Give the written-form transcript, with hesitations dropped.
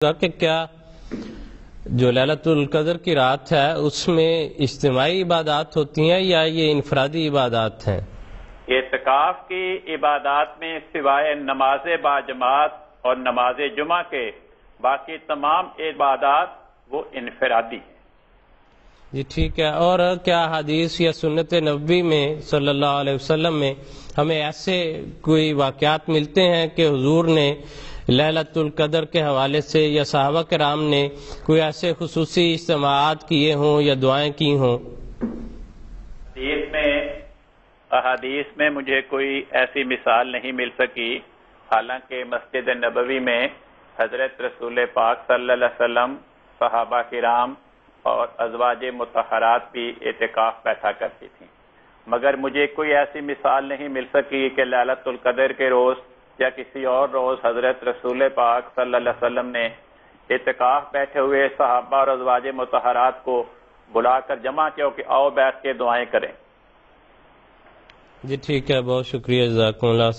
کہ کیا جو لیلۃ القدر کی رات ہے اس میں اجتماعی عبادات ہوتی ہیں یا یہ انفرادی عبادات ہیں؟ اعتکاف کی عبادات میں سوائے نماز باجماعت اور نماز جمعہ کے باقی تمام عبادات وہ انفرادی ہیں۔ جی ٹھیک ہے۔ اور کیا حدیث یا سنت نبوی میں صلی اللہ علیہ وسلم میں ہمیں ایسے کوئی واقعات ملتے ہیں کہ حضور نے لیلۃ القدر کے حوالے سے یا صحابہ کرام نے کوئی ایسے خصوصی اجتماعات کیے ہوں یا دعائیں کی ہوں؟ احادیث میں مجھے کوئی ایسی مثال نہیں مل سکی، حالانکہ مسجد نبوی میں حضرت رسول پاک صلی اللہ علیہ وسلم، صحابہ کرام اور ازواج مطہرات بھی اعتکاف بیٹھا کرتی تھیں، مگر مجھے کوئی ایسی مثال نہیں مل سکی کہ لیلۃ القدر کے روز یا کسی اور روز حضرت رسول پاک صلی اللہ علیہ وسلم نے اعتکاف بیٹھے ہوئے صحابہ اور ازواج مطہرات کو بلا کر جمع کیا کہ آؤ بیٹھ کے دعائیں کریں۔ جی ٹھیک ہے، بہت شکریہ، جزاکم اللہ۔